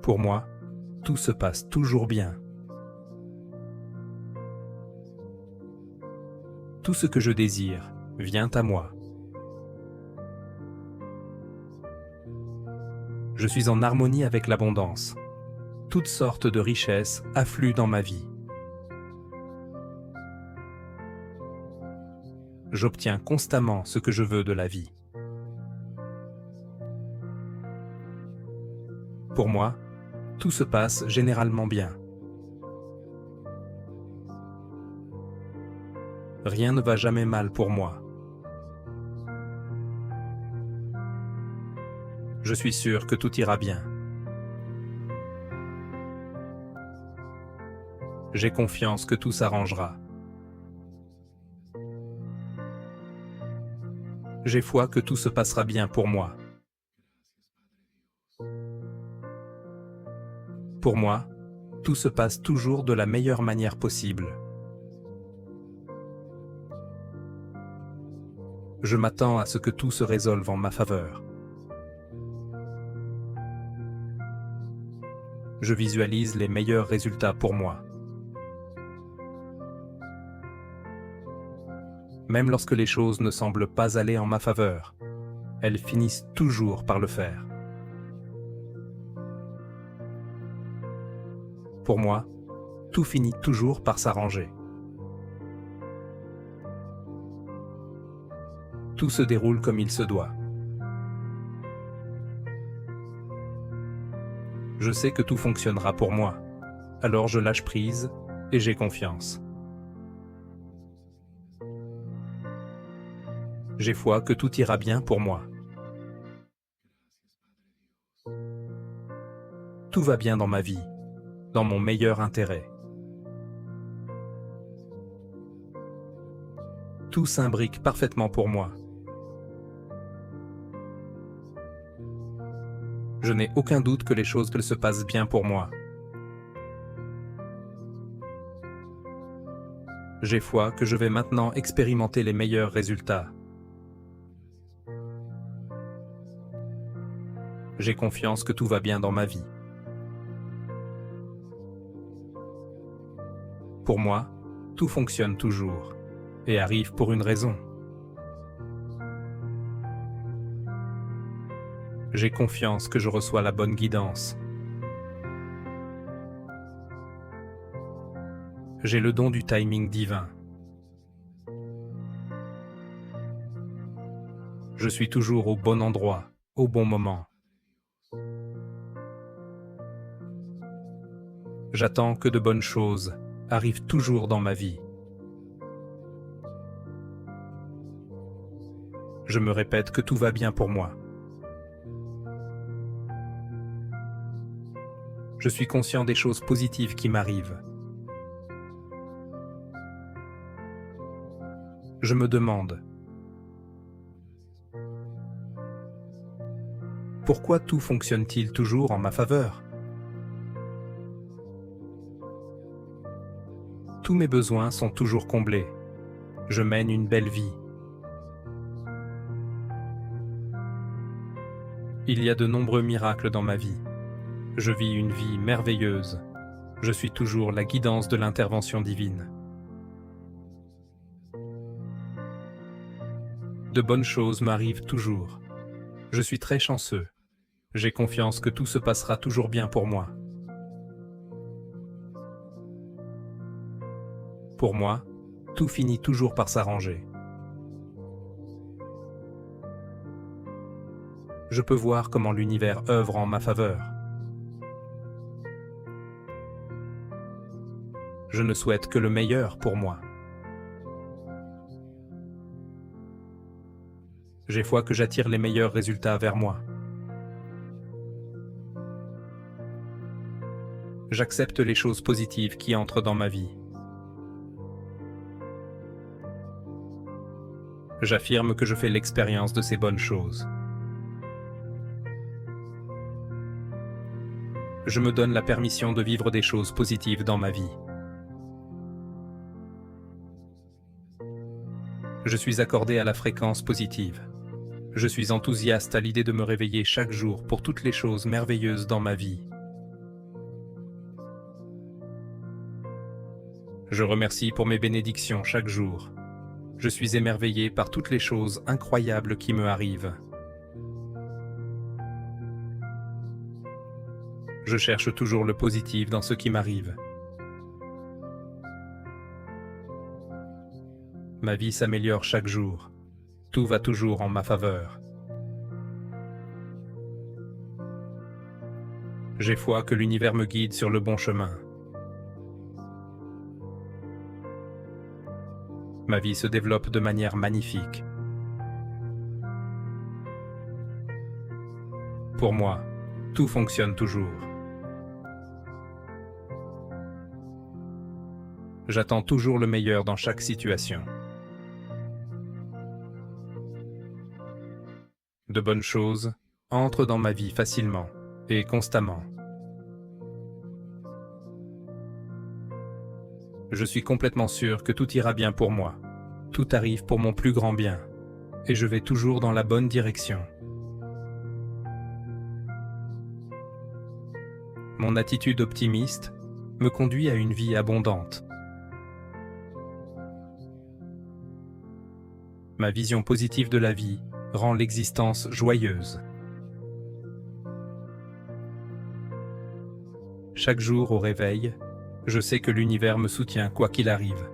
Pour moi, tout se passe toujours bien. Tout ce que je désire vient à moi. Je suis en harmonie avec l'abondance. Toutes sortes de richesses affluent dans ma vie. J'obtiens constamment ce que je veux de la vie. Pour moi, tout se passe généralement bien. Rien ne va jamais mal pour moi. Je suis sûr que tout ira bien. J'ai confiance que tout s'arrangera. J'ai foi que tout se passera bien pour moi. Pour moi, tout se passe toujours de la meilleure manière possible. Je m'attends à ce que tout se résolve en ma faveur. Je visualise les meilleurs résultats pour moi. Même lorsque les choses ne semblent pas aller en ma faveur, elles finissent toujours par le faire. Pour moi, tout finit toujours par s'arranger. Tout se déroule comme il se doit. Je sais que tout fonctionnera pour moi, alors je lâche prise et j'ai confiance. J'ai foi que tout ira bien pour moi. Tout va bien dans ma vie, dans mon meilleur intérêt. Tout s'imbrique parfaitement pour moi. Je n'ai aucun doute que les choses se passent bien pour moi. J'ai foi que je vais maintenant expérimenter les meilleurs résultats. J'ai confiance que tout va bien dans ma vie. Pour moi, tout fonctionne toujours et arrive pour une raison. J'ai confiance que je reçois la bonne guidance. J'ai le don du timing divin. Je suis toujours au bon endroit, au bon moment. J'attends que de bonnes choses arrivent toujours dans ma vie. Je me répète que tout va bien pour moi. Je suis conscient des choses positives qui m'arrivent. Je me demande pourquoi tout fonctionne-t-il toujours en ma faveur? Tous mes besoins sont toujours comblés. Je mène une belle vie. Il y a de nombreux miracles dans ma vie. Je vis une vie merveilleuse. Je suis toujours la guidance de l'intervention divine. De bonnes choses m'arrivent toujours. Je suis très chanceux. J'ai confiance que tout se passera toujours bien pour moi. Pour moi, tout finit toujours par s'arranger. Je peux voir comment l'univers œuvre en ma faveur. Je ne souhaite que le meilleur pour moi. J'ai foi que j'attire les meilleurs résultats vers moi. J'accepte les choses positives qui entrent dans ma vie. J'affirme que je fais l'expérience de ces bonnes choses. Je me donne la permission de vivre des choses positives dans ma vie. Je suis accordé à la fréquence positive. Je suis enthousiaste à l'idée de me réveiller chaque jour pour toutes les choses merveilleuses dans ma vie. Je remercie pour mes bénédictions chaque jour. Je suis émerveillé par toutes les choses incroyables qui me arrivent. Je cherche toujours le positif dans ce qui m'arrive. Ma vie s'améliore chaque jour. Tout va toujours en ma faveur. J'ai foi que l'univers me guide sur le bon chemin. Ma vie se développe de manière magnifique. Pour moi, tout fonctionne toujours. J'attends toujours le meilleur dans chaque situation. De bonnes choses entrent dans ma vie facilement et constamment. Je suis complètement sûr que tout ira bien pour moi. Tout arrive pour mon plus grand bien. Et je vais toujours dans la bonne direction. Mon attitude optimiste me conduit à une vie abondante. Ma vision positive de la vie rend l'existence joyeuse. Chaque jour au réveil, je sais que l'univers me soutient quoi qu'il arrive.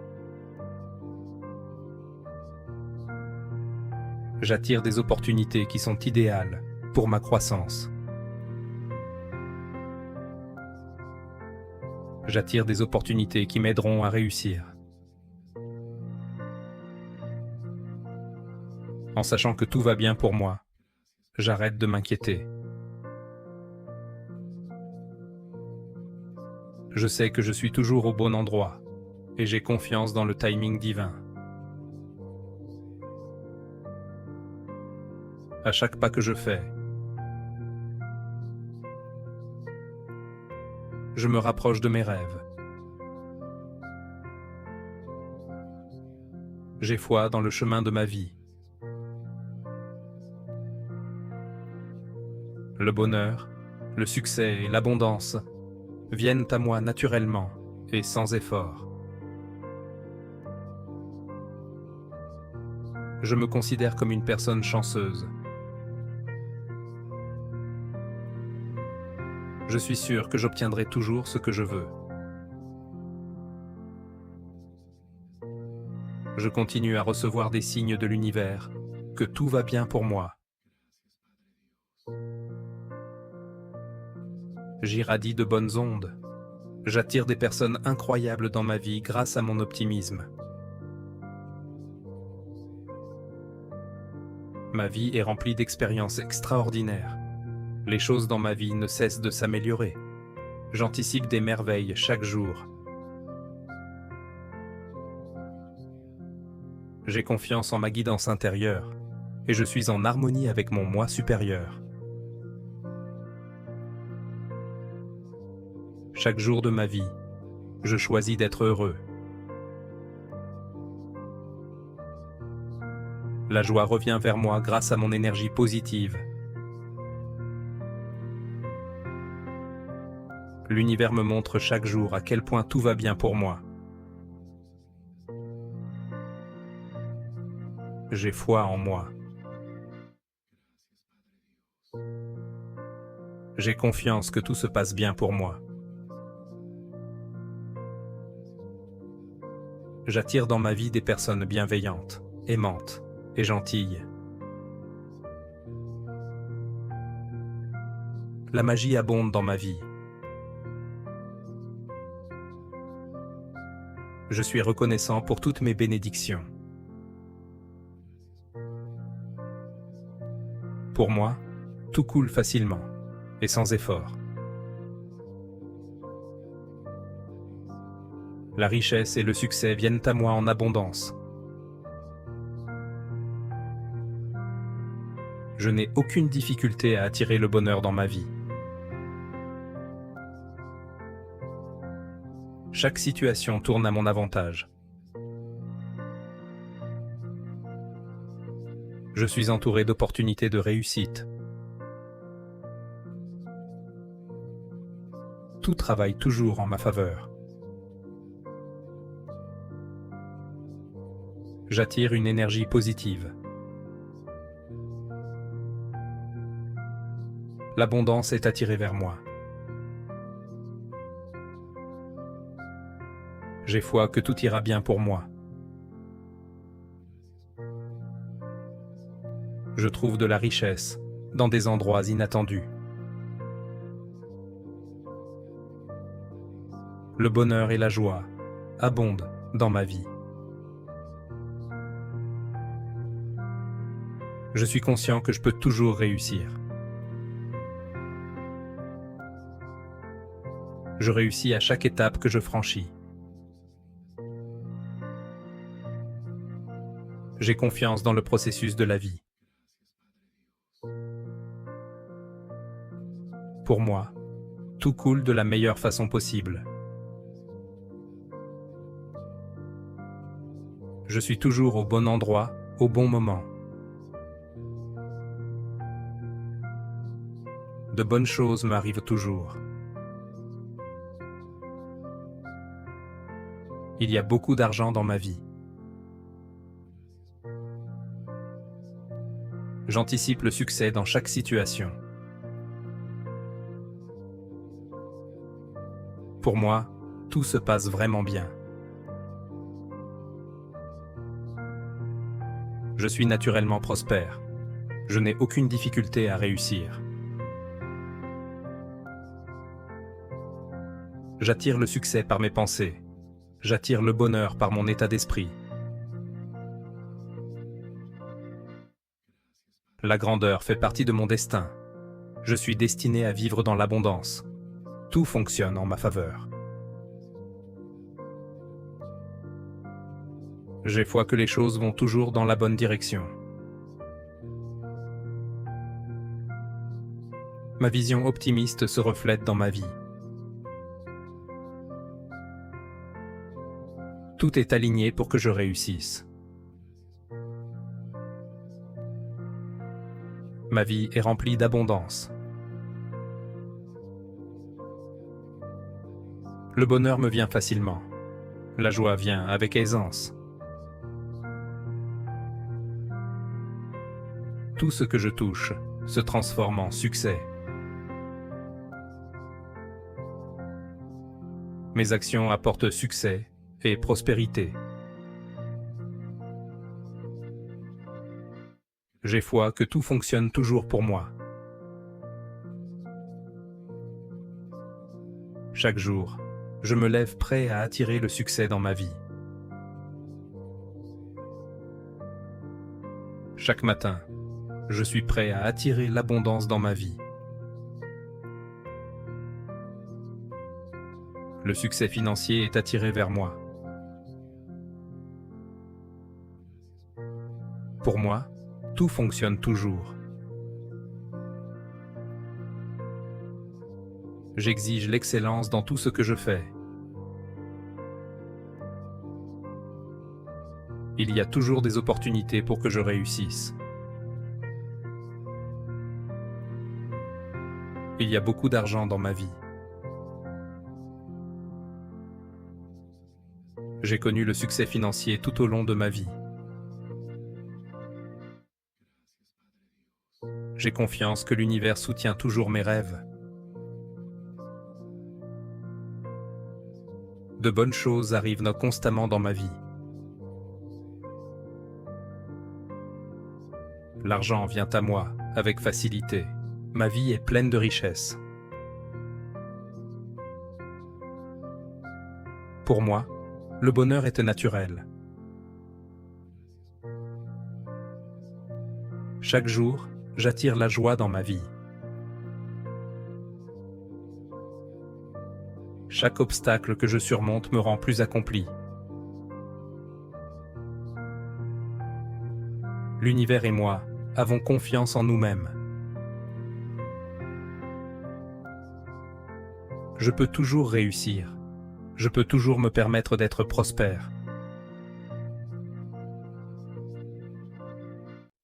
J'attire des opportunités qui sont idéales pour ma croissance. J'attire des opportunités qui m'aideront à réussir. En sachant que tout va bien pour moi, j'arrête de m'inquiéter. Je sais que je suis toujours au bon endroit et j'ai confiance dans le timing divin. À chaque pas que je fais, je me rapproche de mes rêves. J'ai foi dans le chemin de ma vie. Le bonheur, le succès et l'abondance viennent à moi naturellement et sans effort. Je me considère comme une personne chanceuse. Je suis sûr que j'obtiendrai toujours ce que je veux. Je continue à recevoir des signes de l'univers, que tout va bien pour moi. J'irradie de bonnes ondes. J'attire des personnes incroyables dans ma vie grâce à mon optimisme. Ma vie est remplie d'expériences extraordinaires. Les choses dans ma vie ne cessent de s'améliorer. J'anticipe des merveilles chaque jour. J'ai confiance en ma guidance intérieure et je suis en harmonie avec mon moi supérieur. Chaque jour de ma vie, je choisis d'être heureux. La joie revient vers moi grâce à mon énergie positive. L'univers me montre chaque jour à quel point tout va bien pour moi. J'ai foi en moi. J'ai confiance que tout se passe bien pour moi. J'attire dans ma vie des personnes bienveillantes, aimantes et gentilles. La magie abonde dans ma vie. Je suis reconnaissant pour toutes mes bénédictions. Pour moi, tout coule facilement et sans effort. La richesse et le succès viennent à moi en abondance. Je n'ai aucune difficulté à attirer le bonheur dans ma vie. Chaque situation tourne à mon avantage. Je suis entouré d'opportunités de réussite. Tout travaille toujours en ma faveur. J'attire une énergie positive. L'abondance est attirée vers moi. J'ai foi que tout ira bien pour moi. Je trouve de la richesse dans des endroits inattendus. Le bonheur et la joie abondent dans ma vie. Je suis conscient que je peux toujours réussir. Je réussis à chaque étape que je franchis. J'ai confiance dans le processus de la vie. Pour moi, tout coule de la meilleure façon possible. Je suis toujours au bon endroit, au bon moment. De bonnes choses m'arrivent toujours. Il y a beaucoup d'argent dans ma vie. J'anticipe le succès dans chaque situation. Pour moi, tout se passe vraiment bien. Je suis naturellement prospère. Je n'ai aucune difficulté à réussir. J'attire le succès par mes pensées. J'attire le bonheur par mon état d'esprit. La grandeur fait partie de mon destin. Je suis destiné à vivre dans l'abondance. Tout fonctionne en ma faveur. J'ai foi que les choses vont toujours dans la bonne direction. Ma vision optimiste se reflète dans ma vie. Tout est aligné pour que je réussisse. Ma vie est remplie d'abondance. Le bonheur me vient facilement. La joie vient avec aisance. Tout ce que je touche se transforme en succès. Mes actions apportent succès et prospérité. J'ai foi que tout fonctionne toujours pour moi. Chaque jour, je me lève prêt à attirer le succès dans ma vie. Chaque matin, je suis prêt à attirer l'abondance dans ma vie. Le succès financier est attiré vers moi. Pour moi, tout fonctionne toujours. J'exige l'excellence dans tout ce que je fais. Il y a toujours des opportunités pour que je réussisse. Il y a beaucoup d'argent dans ma vie. J'ai connu le succès financier tout au long de ma vie. J'ai confiance que l'univers soutient toujours mes rêves. De bonnes choses arrivent constamment dans ma vie. L'argent vient à moi avec facilité. Ma vie est pleine de richesses. Pour moi, le bonheur est naturel. Chaque jour, j'attire la joie dans ma vie. Chaque obstacle que je surmonte me rend plus accompli. L'univers et moi avons confiance en nous-mêmes. Je peux toujours réussir. Je peux toujours me permettre d'être prospère.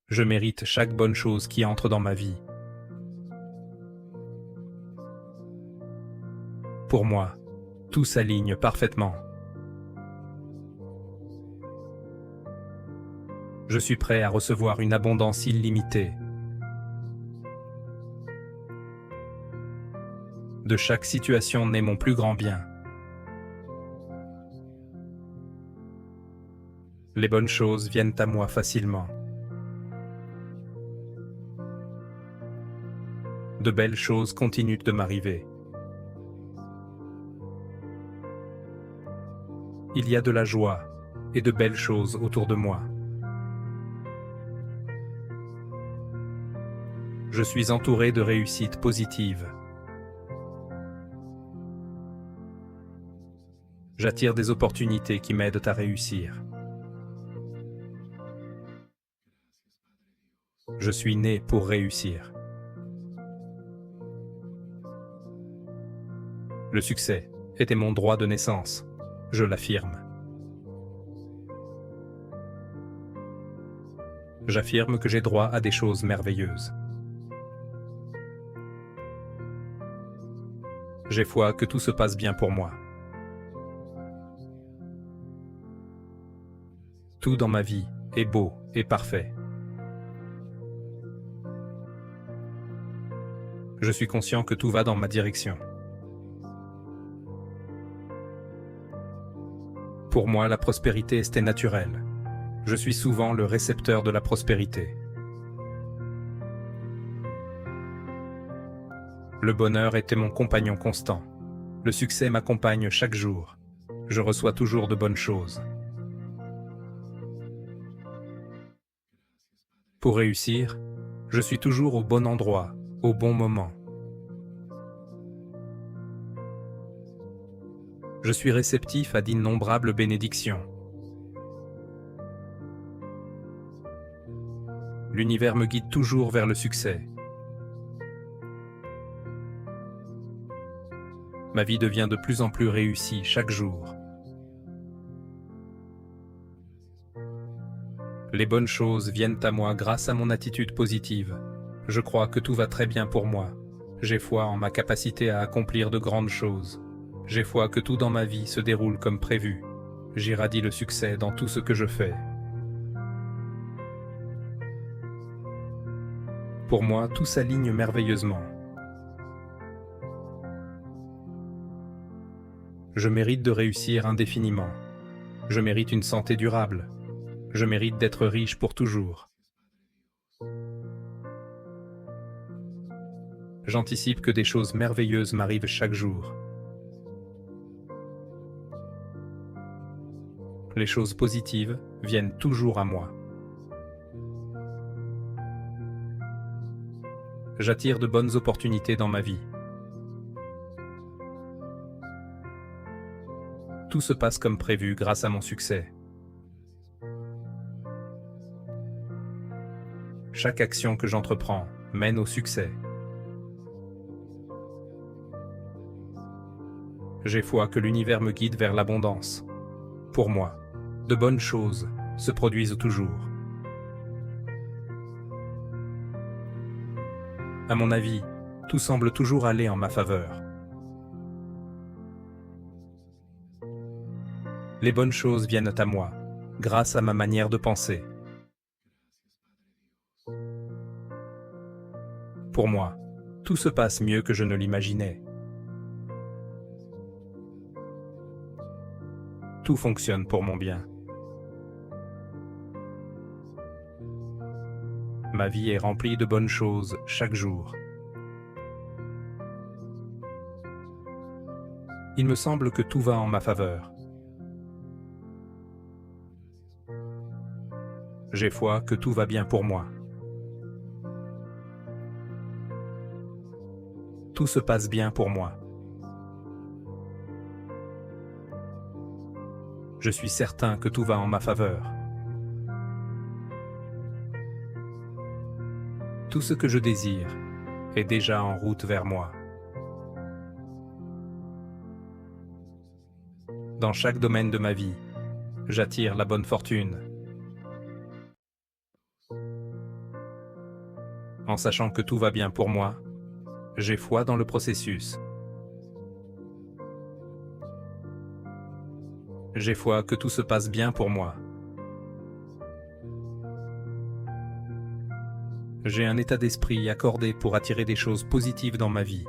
Je mérite chaque bonne chose qui entre dans ma vie. Pour moi, tout s'aligne parfaitement. Je suis prêt à recevoir une abondance illimitée. De chaque situation naît mon plus grand bien. Les bonnes choses viennent à moi facilement. De belles choses continuent de m'arriver. Il y a de la joie et de belles choses autour de moi. Je suis entouré de réussites positives. J'attire des opportunités qui m'aident à réussir. Je suis né pour réussir. Le succès était mon droit de naissance, je l'affirme. J'affirme que j'ai droit à des choses merveilleuses. J'ai foi que tout se passe bien pour moi. Tout dans ma vie est beau et parfait. Je suis conscient que tout va dans ma direction. Pour moi, la prospérité est naturelle. Je suis souvent le récepteur de la prospérité. Le bonheur était mon compagnon constant. Le succès m'accompagne chaque jour. Je reçois toujours de bonnes choses. Pour réussir, je suis toujours au bon endroit, au bon moment. Je suis réceptif à d'innombrables bénédictions. L'univers me guide toujours vers le succès. Ma vie devient de plus en plus réussie chaque jour. Les bonnes choses viennent à moi grâce à mon attitude positive. Je crois que tout va très bien pour moi. J'ai foi en ma capacité à accomplir de grandes choses. J'ai foi que tout dans ma vie se déroule comme prévu. J'irradie le succès dans tout ce que je fais. Pour moi, tout s'aligne merveilleusement. Je mérite de réussir indéfiniment. Je mérite une santé durable. Je mérite d'être riche pour toujours. J'anticipe que des choses merveilleuses m'arrivent chaque jour. Les choses positives viennent toujours à moi. J'attire de bonnes opportunités dans ma vie. Tout se passe comme prévu grâce à mon succès. Chaque action que j'entreprends mène au succès. J'ai foi que l'univers me guide vers l'abondance. Pour moi, de bonnes choses se produisent toujours. À mon avis, tout semble toujours aller en ma faveur. Les bonnes choses viennent à moi, grâce à ma manière de penser. Pour moi, tout se passe mieux que je ne l'imaginais. Tout fonctionne pour mon bien. Ma vie est remplie de bonnes choses chaque jour. Il me semble que tout va en ma faveur. J'ai foi que tout va bien pour moi. Tout se passe bien pour moi. Je suis certain que tout va en ma faveur. Tout ce que je désire est déjà en route vers moi. Dans chaque domaine de ma vie, j'attire la bonne fortune. En sachant que tout va bien pour moi, j'ai foi dans le processus. J'ai foi que tout se passe bien pour moi. J'ai un état d'esprit accordé pour attirer des choses positives dans ma vie.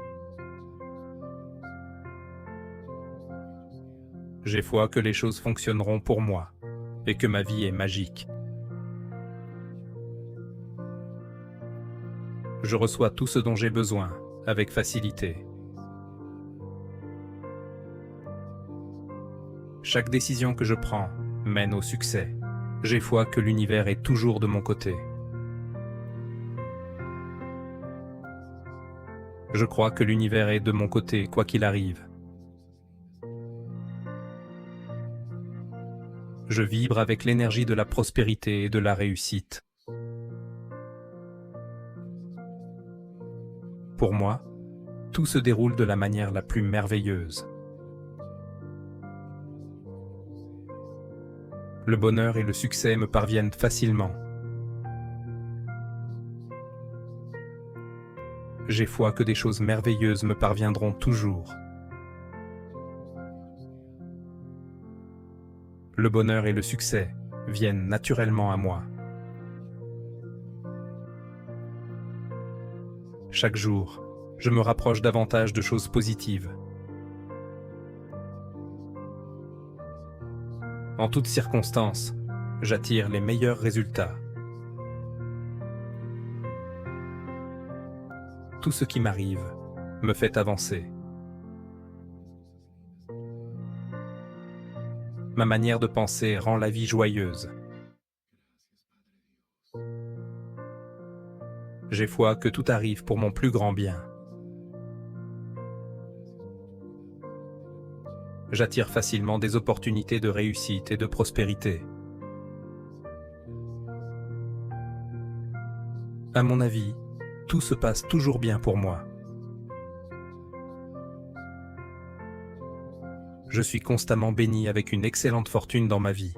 J'ai foi que les choses fonctionneront pour moi et que ma vie est magique. Je reçois tout ce dont j'ai besoin avec facilité. Chaque décision que je prends mène au succès. J'ai foi que l'univers est toujours de mon côté. Je crois que l'univers est de mon côté quoi qu'il arrive. Je vibre avec l'énergie de la prospérité et de la réussite. Pour moi, tout se déroule de la manière la plus merveilleuse. Le bonheur et le succès me parviennent facilement. J'ai foi que des choses merveilleuses me parviendront toujours. Le bonheur et le succès viennent naturellement à moi. Chaque jour, je me rapproche davantage de choses positives. En toutes circonstances, j'attire les meilleurs résultats. Tout ce qui m'arrive me fait avancer. Ma manière de penser rend la vie joyeuse. J'ai foi que tout arrive pour mon plus grand bien. J'attire facilement des opportunités de réussite et de prospérité. À mon avis, tout se passe toujours bien pour moi. Je suis constamment béni avec une excellente fortune dans ma vie.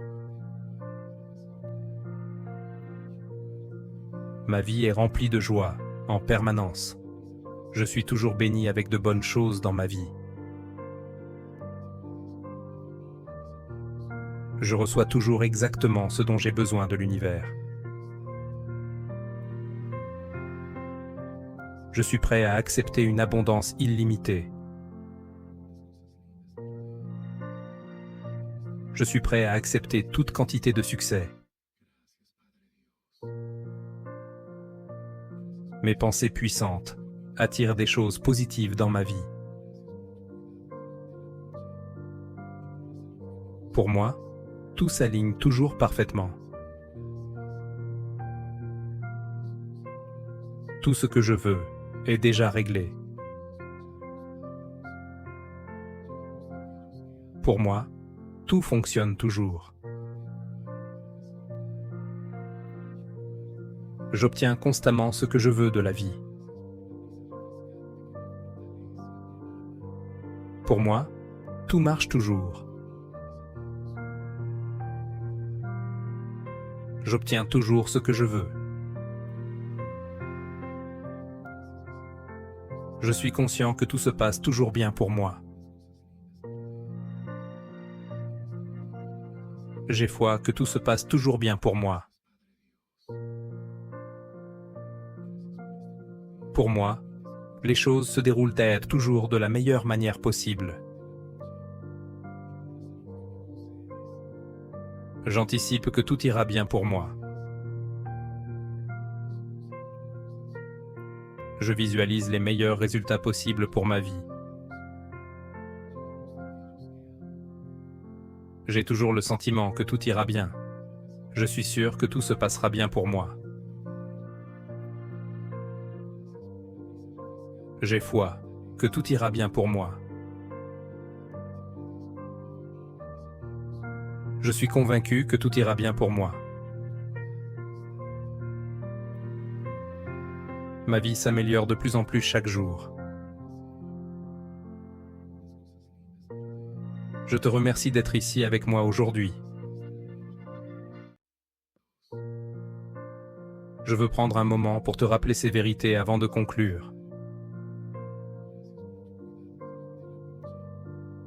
Ma vie est remplie de joie, en permanence. Je suis toujours béni avec de bonnes choses dans ma vie. Je reçois toujours exactement ce dont j'ai besoin de l'univers. Je suis prêt à accepter une abondance illimitée. Je suis prêt à accepter toute quantité de succès. Mes pensées puissantes attirent des choses positives dans ma vie. Pour moi, tout s'aligne toujours parfaitement. Tout ce que je veux est déjà réglé. Pour moi, tout fonctionne toujours. J'obtiens constamment ce que je veux de la vie. Pour moi, tout marche toujours. J'obtiens toujours ce que je veux. Je suis conscient que tout se passe toujours bien pour moi. J'ai foi que tout se passe toujours bien pour moi. Pour moi, les choses se déroulent toujours de la meilleure manière possible. J'anticipe que tout ira bien pour moi. Je visualise les meilleurs résultats possibles pour ma vie. J'ai toujours le sentiment que tout ira bien. Je suis sûr que tout se passera bien pour moi. J'ai foi que tout ira bien pour moi. Je suis convaincu que tout ira bien pour moi. Ma vie s'améliore de plus en plus chaque jour. Je te remercie d'être ici avec moi aujourd'hui. Je veux prendre un moment pour te rappeler ces vérités avant de conclure.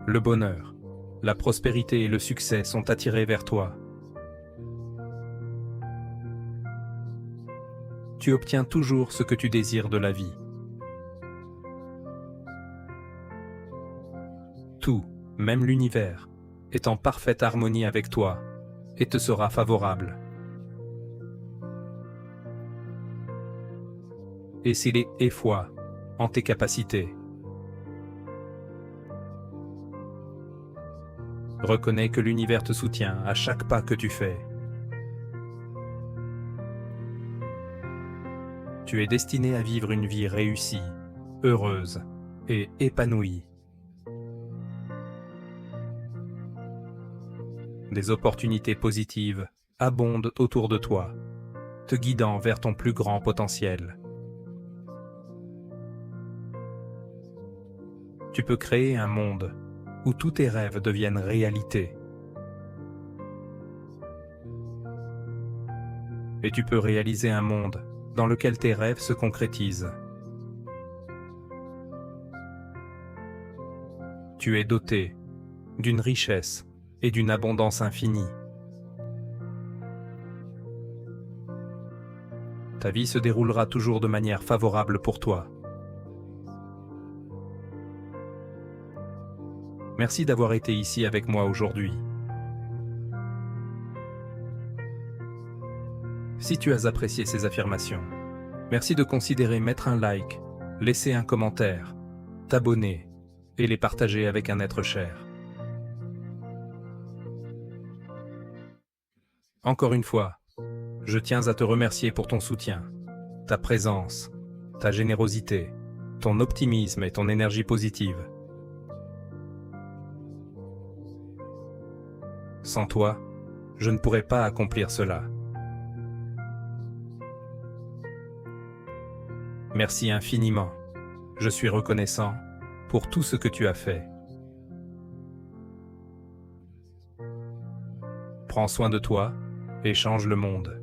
Le bonheur, la prospérité et le succès sont attirés vers toi. tu obtiens toujours ce que tu désires de la vie. Tout, même l'univers, est en parfaite harmonie avec toi et te sera favorable. Et s'il est et foi en tes capacités. Reconnais que l'univers te soutient à chaque pas que tu fais. Tu es destiné à vivre une vie réussie, heureuse et épanouie. Des opportunités positives abondent autour de toi, te guidant vers ton plus grand potentiel. Tu peux créer un monde où tous tes rêves deviennent réalité. Et tu peux réaliser un monde dans lequel tes rêves se concrétisent. Tu es doté d'une richesse et d'une abondance infinie. Ta vie se déroulera toujours de manière favorable pour toi. Merci d'avoir été ici avec moi aujourd'hui. Si tu as apprécié ces affirmations, merci de considérer mettre un like, laisser un commentaire, t'abonner et les partager avec un être cher. Encore une fois, je tiens à te remercier pour ton soutien, ta présence, ta générosité, ton optimisme et ton énergie positive. Sans toi, je ne pourrais pas accomplir cela. Merci infiniment. Je suis reconnaissant pour tout ce que tu as fait. Prends soin de toi et change le monde.